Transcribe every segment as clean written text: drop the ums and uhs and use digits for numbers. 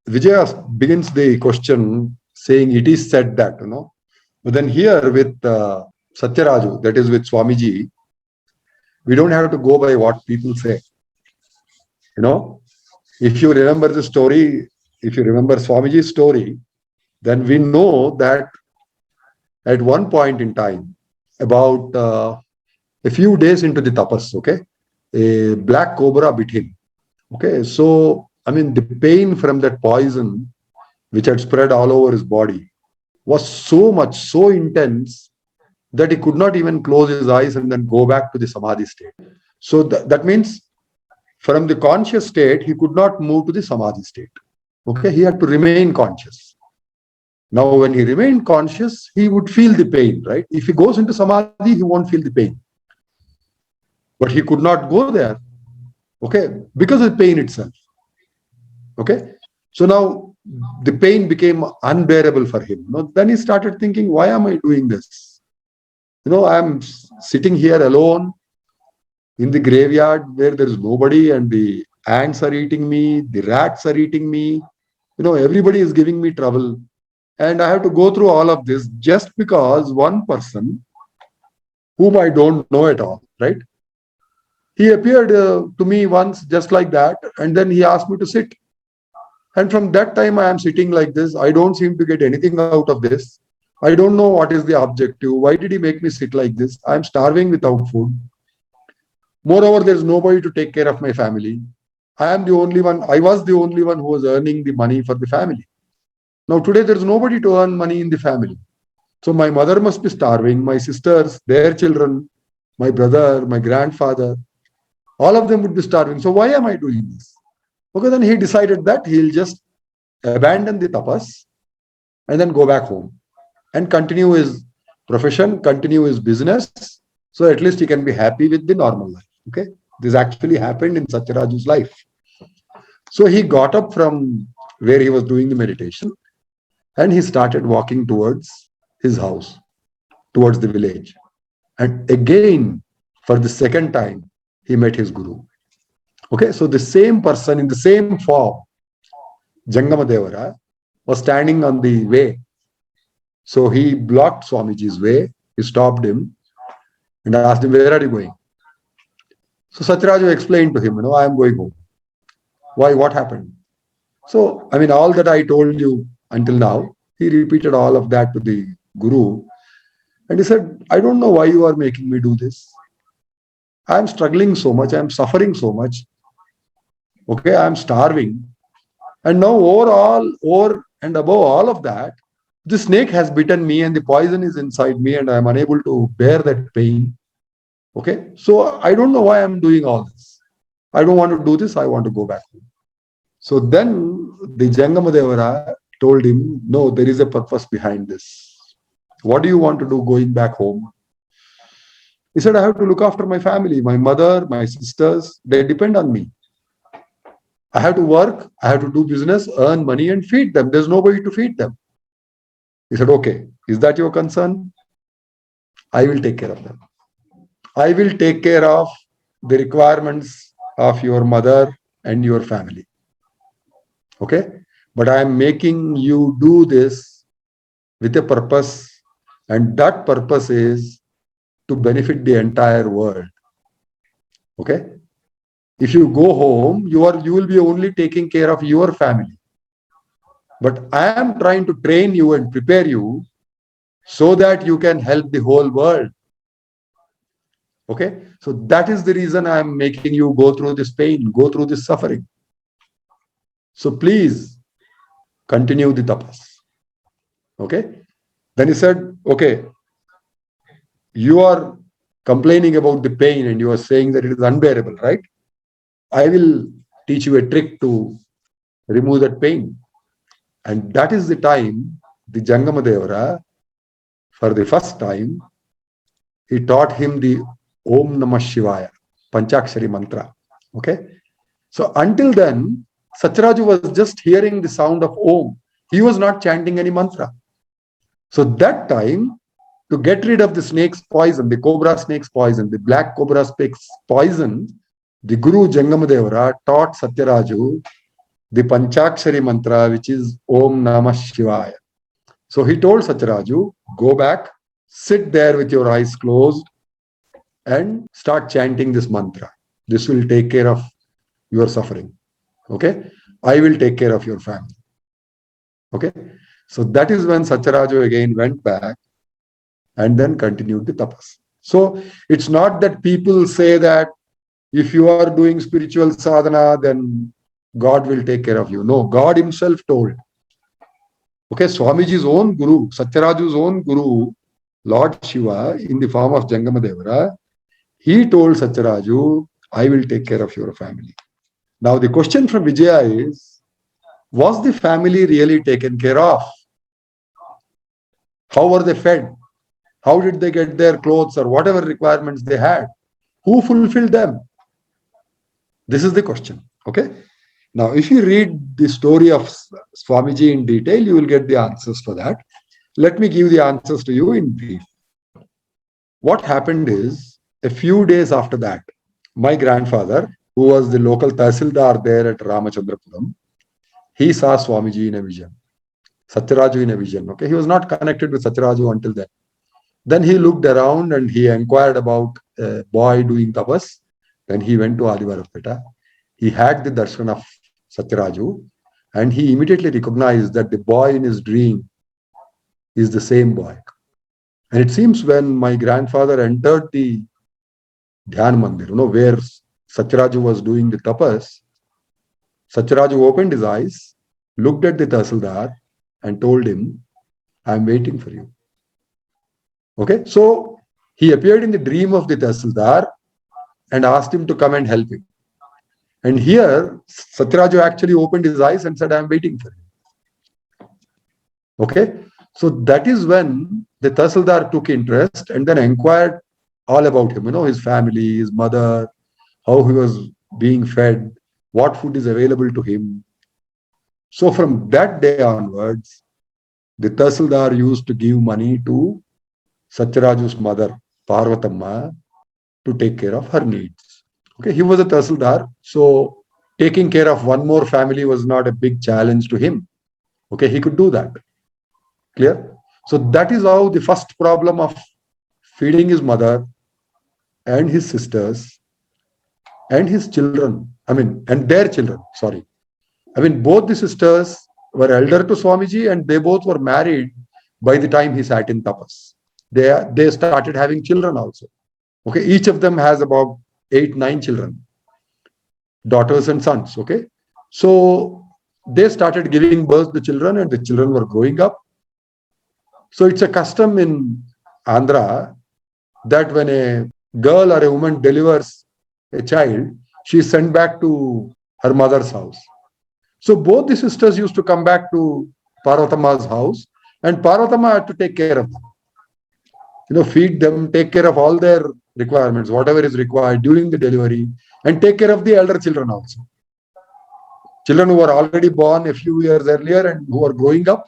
Vijaya begins the question saying it is said that, But then here with Satyaraju, that is with Swamiji, we don't have to go by what people say. You know, if you remember the story, if you remember Swamiji's story, then we know that at one point in time, about a few days into the tapas, okay, a black cobra bit him. Okay, so I mean, the pain from that poison, which had spread all over his body, was so much, so intense that he could not even close his eyes and then go back to the samadhi state. So that means from the conscious state, he could not move to the samadhi state. Okay, he had to remain conscious. Now, when he remained conscious, he would feel the pain, right? If he goes into samadhi, he won't feel the pain. But he could not go there, okay, because of the pain itself. Okay, so now the pain became unbearable for him. Then he started thinking, why am I doing this? I'm sitting here alone in the graveyard where there is nobody, and the ants are eating me, the rats are eating me. Everybody is giving me trouble. And I have to go through all of this just because one person whom I don't know at all, right? He appeared to me once just like that, and then he asked me to sit. And from that time, I am sitting like this. I don't seem to get anything out of this. I don't know what is the objective. Why did he make me sit like this? I am starving without food. Moreover, there is nobody to take care of my family. I am the only one. I was the only one who was earning the money for the family. Now, today, there is nobody to earn money in the family. So my mother must be starving, my sisters, their children, my brother, my grandfather, all of them would be starving. So why am I doing this? Okay, then he decided that he'll just abandon the tapas and then go back home and continue his profession, continue his business. So at least he can be happy with the normal life. Okay, this actually happened in Satyaraju's life. So he got up from where he was doing the meditation and he started walking towards his house, towards the village. And again, for the second time, he met his guru. Okay, so the same person in the same form, Jangamadevara, was standing on the way. So he blocked Swamiji's way, he stopped him and asked him, where are you going? So Satyaraju explained to him, I am going home. Why? What happened? So, I mean, all that I told you until now, he repeated all of that to the guru. And he said, I don't know why you are making me do this. I am struggling so much. I am suffering so much. Okay, I am starving. And now over and above all of that, the snake has bitten me and the poison is inside me and I am unable to bear that pain. Okay, so I don't know why I am doing all this. I don't want to do this. I want to go back home. So then the Jangamadevara told him, no, there is a purpose behind this. What do you want to do going back home? He said, I have to look after my family, my mother, my sisters, they depend on me. I have to work, I have to do business, earn money and feed them. There's nobody to feed them. He said, okay, is that your concern? I will take care of them. I will take care of the requirements of your mother and your family. Okay? But I am making you do this with a purpose, and that purpose is to benefit the entire world. Okay? If you go home, you will be only taking care of your family. But I am trying to train you and prepare you so that you can help the whole world. Okay? So that is the reason I am making you go through this pain, go through this suffering. So please continue the tapas. Okay? Then he said, okay, you are complaining about the pain and you are saying that it is unbearable, right? I will teach you a trick to remove that pain. And that is the time the Jangamadevara, for the first time, he taught him the Om Namah Shivaya, Panchakshari mantra. Okay? So until then, Satyaraju was just hearing the sound of Om. He was not chanting any mantra. So that time, to get rid of the snake's poison, the cobra snake's poison, the black cobra snake's poison, the Guru Jangamadevara taught Satyaraju the Panchakshari mantra, which is Om Namah Shivaya. So he told Satyaraju, go back, sit there with your eyes closed and start chanting this mantra. This will take care of your suffering. Okay? I will take care of your family. Okay? So that is when Satyaraju again went back and then continued the tapas. So it's not that people say that if you are doing spiritual sadhana, then God will take care of you. No, God himself told. Okay, Swamiji's own guru, Satyaraju's own guru, Lord Shiva, in the form of Jangamadevara, he told Satyaraju, I will take care of your family. Now the question from Vijaya is, was the family really taken care of? How were they fed? How did they get their clothes or whatever requirements they had? Who fulfilled them? This is the question. Okay. Now, if you read the story of Swamiji in detail, you will get the answers for that. Let me give the answers to you in brief. What happened is, a few days after that, my grandfather, who was the local Tahsildar there at Ramachandrapuram, he saw Swamiji in a vision, Satyaraju in a vision. Okay, he was not connected with Satyaraju until then. Then he looked around and he inquired about a boy doing tapas. Then he went to Adivarapeta. He had the darshan of Satyaraju and he immediately recognized that the boy in his dream is the same boy. And it seems when my grandfather entered the Dhyan Mandir, where Satyaraju was doing the tapas, Satyaraju opened his eyes, looked at the Tahsildar and told him, I am waiting for you. Okay, so he appeared in the dream of the Tahsildar and asked him to come and help him. And here, Satyaraju actually opened his eyes and said, I am waiting for you. Okay, so that is when the Tahsildar took interest and then inquired all about him, his family, his mother, how he was being fed, what food is available to him. So from that day onwards, the Tahsildar used to give money to Satyaraju's mother, Parvatamma, to take care of her needs. Okay, he was a Tahsildar, so taking care of one more family was not a big challenge to him. Okay, he could do that. Clear? So that is how the first problem of feeding his mother and his sisters and his children, and their children, both the sisters were elder to Swamiji and they both were married by the time he sat in tapas. They started having children also. Okay, each of them has about 8-9 children, daughters and sons. Okay, so they started giving birth to children and the children were growing up. So it's a custom in Andhra that when a girl or a woman delivers a child, she is sent back to her mother's house. So both the sisters used to come back to Parvatamma's house and Parvatamma had to take care of them. Feed them, take care of all their requirements, whatever is required during the delivery, and take care of the elder children also. Children who were already born a few years earlier and who are growing up,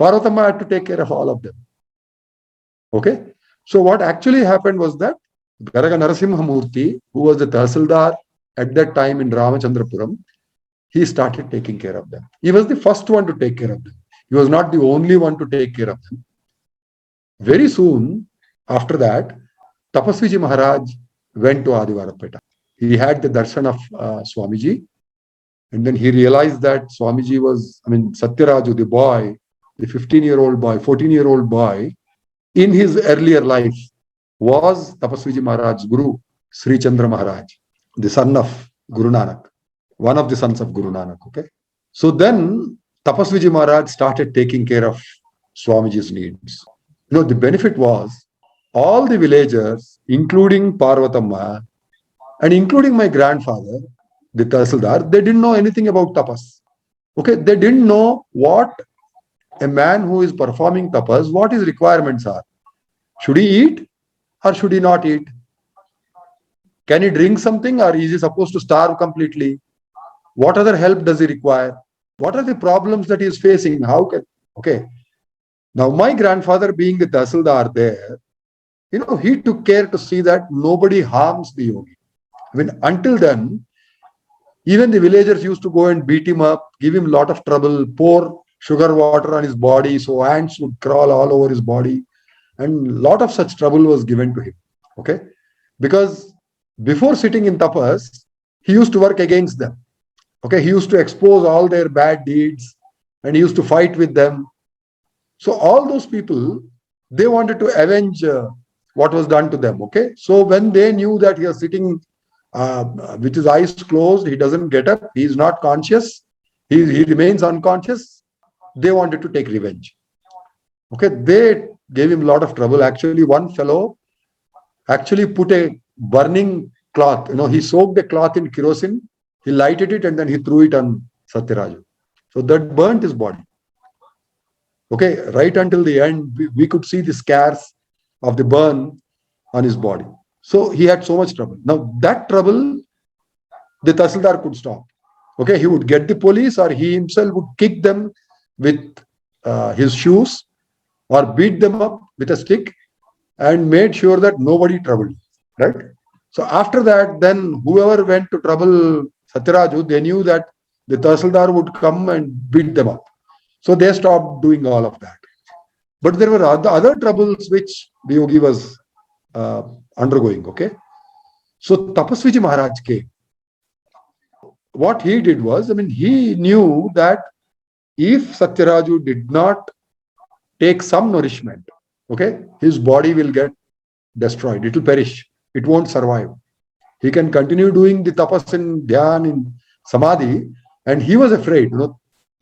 Parvatamma had to take care of all of them. Okay? So what actually happened was that Garaga Narasimhamurthy, who was the Tahsildar at that time in Ramachandrapuram, he started taking care of them. He was the first one to take care of them. He was not the only one to take care of them. Very soon after that, Tapasviji Maharaj went to Adivarapeta. He had the darshan of Swamiji, and then he realized that Swamiji was, Satyaraju, the boy, the 15-year-old boy, 14-year-old boy, in his earlier life was Tapasviji Maharaj's guru, Sri Chandra Maharaj, the son of Guru Nanak, one of the sons of Guru Nanak. Okay, so then Tapasviji Maharaj started taking care of Swamiji's needs. The benefit was all the villagers, including Parvatamma and including my grandfather, the Tahsildar, they didn't know anything about tapas. Okay, they didn't know what a man who is performing tapas, what his requirements are. Should he eat or should he not eat? Can he drink something or is he supposed to starve completely? What other help does he require? What are the problems that he is facing? Okay. Now, my grandfather being the Tahsildar there, he took care to see that nobody harms the yogi. Until then, Even the villagers used to go and beat him up, give him a lot of trouble, pour sugar water on his body, so ants would crawl all over his body, and a lot of such trouble was given to him. Okay, because before sitting in tapas, he used to work against them. Okay, he used to expose all their bad deeds, and he used to fight with them. So all those people, they wanted to avenge what was done to them. Okay, so when they knew that he was sitting with his eyes closed, he doesn't get up, he is not conscious, he remains unconscious, they wanted to take revenge. Okay, they gave him a lot of trouble. Actually, one fellow actually put a burning cloth, he soaked a cloth in kerosene, he lighted it, and then he threw it on Satyaraju. So that burnt his body. Okay, right until the end, we could see the scars of the burn on his body. So he had so much trouble. Now that trouble, the Tahsildar could stop. Okay, he would get the police, or he himself would kick them with his shoes, or beat them up with a stick, and made sure that nobody troubled. Right. So after that, then whoever went to trouble Satyaraju, they knew that the Tahsildar would come and beat them up. So they stopped doing all of that. But there were other troubles which the yogi was undergoing. Okay. So Tapasviji Maharaj came. What he did was, he knew that if Satyaraju did not take some nourishment, okay, his body will get destroyed. It will perish. It won't survive. He can continue doing the tapas in dhyan, in samadhi, and he was afraid.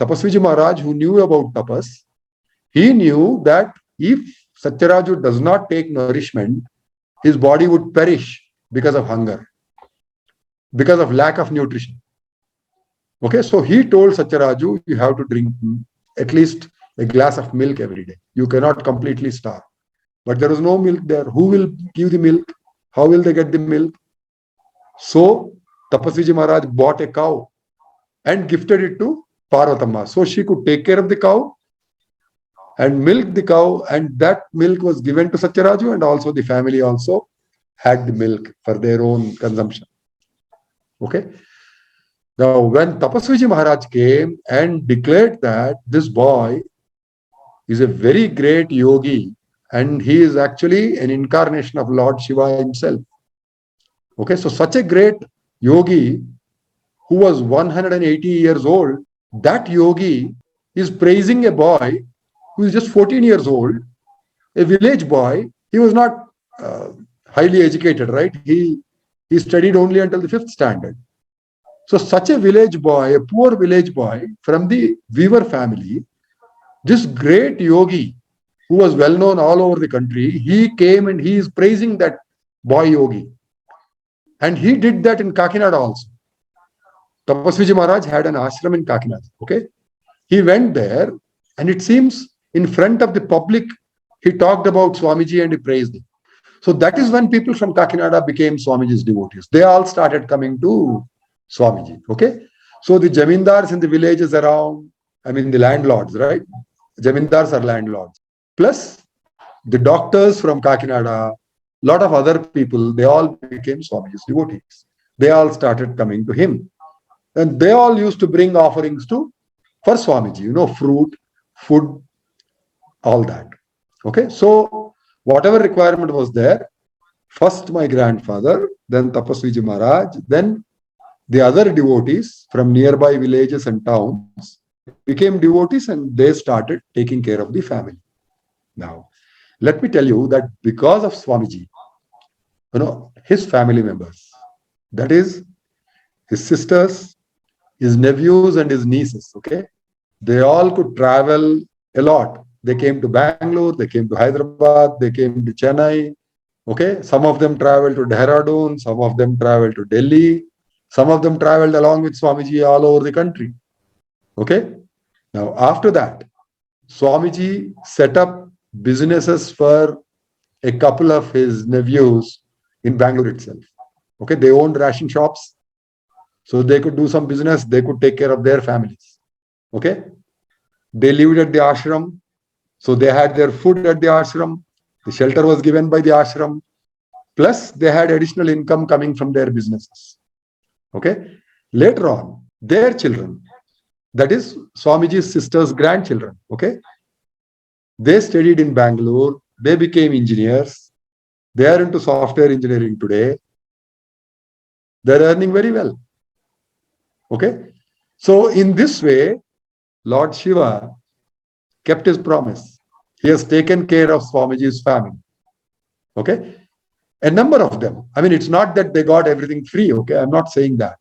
Tapasviji Maharaj, who knew about tapas, he knew that if Satyaraju does not take nourishment, his body would perish because of hunger, because of lack of nutrition. Okay, so he told Satyaraju, you have to drink at least a glass of milk every day. You cannot completely starve. But there was no milk there. Who will give the milk? How will they get the milk? So Tapasviji Maharaj bought a cow and gifted it to Parvatamma. So she could take care of the cow and milk the cow, and that milk was given to Satyaraju, and also the family also had the milk for their own consumption. Okay. Now, when Tapasviji Maharaj came and declared that this boy is a very great yogi, and he is actually an incarnation of Lord Shiva himself. Okay, so such a great yogi who was 180 years old, that yogi is praising a boy who is just 14 years old, a village boy. He was not highly educated, right? He studied only until the 5th standard. So such a village boy, a poor village boy from the weaver family, this great yogi who was well known all over the country, he came and he is praising that boy yogi. And he did that in Kakinada also. Tapasviji Maharaj had an ashram in Kakinada. Okay, he went there, and it seems in front of the public, he talked about Swamiji and he praised him. So that is when people from Kakinada became Swamiji's devotees. They all started coming to Swamiji. Okay, so the jamindars in the villages around, the landlords, right? Jamindars are landlords. Plus the doctors from Kakinada, lot of other people, they all became Swamiji's devotees. They all started coming to him. And they all used to bring offerings for Swamiji, fruit, food, all that. Okay, so whatever requirement was there, first my grandfather, then Tapasviji Maharaj, then the other devotees from nearby villages and towns became devotees, and they started taking care of the family. Now, let me tell you that because of Swamiji, his family members, that is his sisters, his nephews and his nieces, okay, they all could travel a lot. They came to Bangalore, they came to Hyderabad, they came to Chennai, okay. Some of them traveled to Dehradun, some of them traveled to Delhi, some of them traveled along with Swamiji all over the country, okay. Now, after that, Swamiji set up businesses for a couple of his nephews in Bangalore itself. Okay, they owned ration shops, so they could do some business, they could take care of their families. Okay, they lived at the ashram, so they had their food at the ashram, the shelter was given by the ashram, plus they had additional income coming from their businesses. Okay, Later on, their children, that is Swamiji's sister's grandchildren, okay, they studied in Bangalore, they became engineers, they are into software engineering today, they're earning very well, okay. So in this way, Lord Shiva kept his promise. He has taken care of Swamiji's family, okay. A number of them, I mean, it's not that they got everything free, okay, I'm not saying that.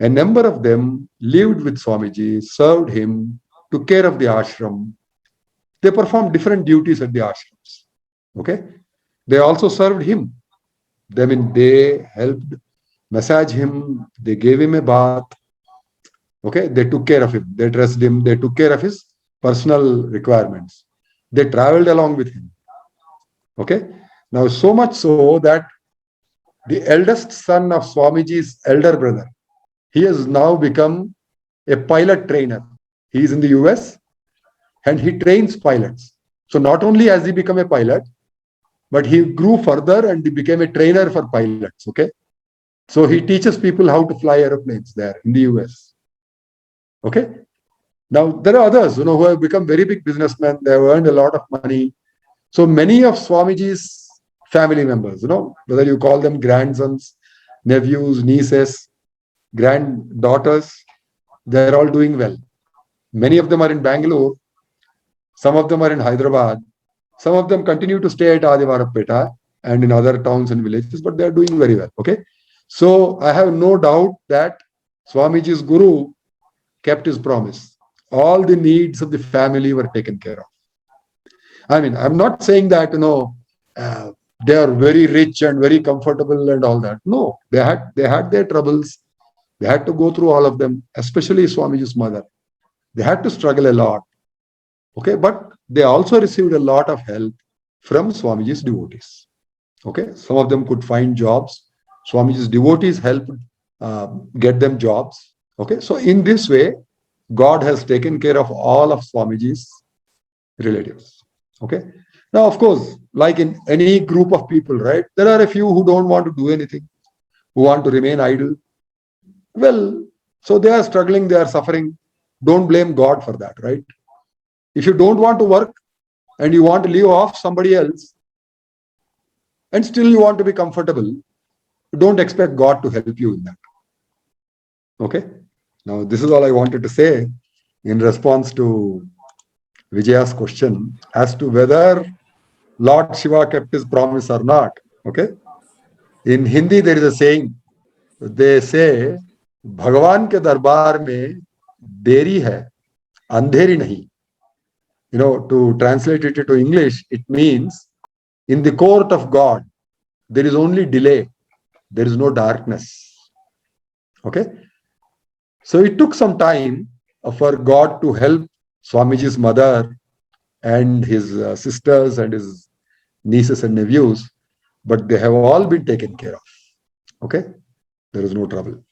A number of them lived with Swamiji, served him, took care of the ashram. They performed different duties at the ashrams. Okay. They also served him. I mean, they helped massage him, they gave him a bath. Okay. They took care of him, they dressed him, they took care of his personal requirements. They traveled along with him. Okay. Now, so much so that the eldest son of Swamiji's elder brother, he has now become a pilot trainer. He is in the US and he trains pilots. So not only has he become a pilot, but he grew further and he became a trainer for pilots. Okay. So he teaches people how to fly aeroplanes there in the US. Okay. Now there are others, who have become very big businessmen. They have earned a lot of money. So many of Swamiji's family members, whether you call them grandsons, nephews, nieces, granddaughters, they're all doing well. Many of them are in Bangalore. Some of them are in Hyderabad. Some of them continue to stay at Adivarapeta and in other towns and villages, but they are doing very well. Okay. So I have no doubt that Swamiji's Guru kept his promise. All the needs of the family were taken care of. I mean, I'm not saying that, they are very rich and very comfortable and all that. No, they had their troubles. They had to go through all of them, especially Swamiji's mother. They had to struggle a lot. Okay, but they also received a lot of help from Swamiji's devotees. Okay, some of them could find jobs. Swamiji's devotees helped get them jobs. Okay, so in this way, God has taken care of all of Swamiji's relatives. Okay, now of course, like in any group of people, right, there are a few who don't want to do anything, who want to remain idle. Well, so they are struggling, they are suffering. Don't blame God for that, right? If you don't want to work and you want to live off somebody else and still you want to be comfortable, don't expect God to help you in that. Okay. Now, this is all I wanted to say in response to Vijaya's question as to whether Lord Shiva kept his promise or not. Okay. In Hindi, there is a saying. They say, भगवान के दरबार में देरी है, अंधेरी नहीं. To translate it to English, it means in the court of God, there is only delay. There is no darkness. Okay. So it took some time for God to help Swamiji's mother and his sisters and his nieces and nephews, but they have all been taken care of. Okay. There is no trouble.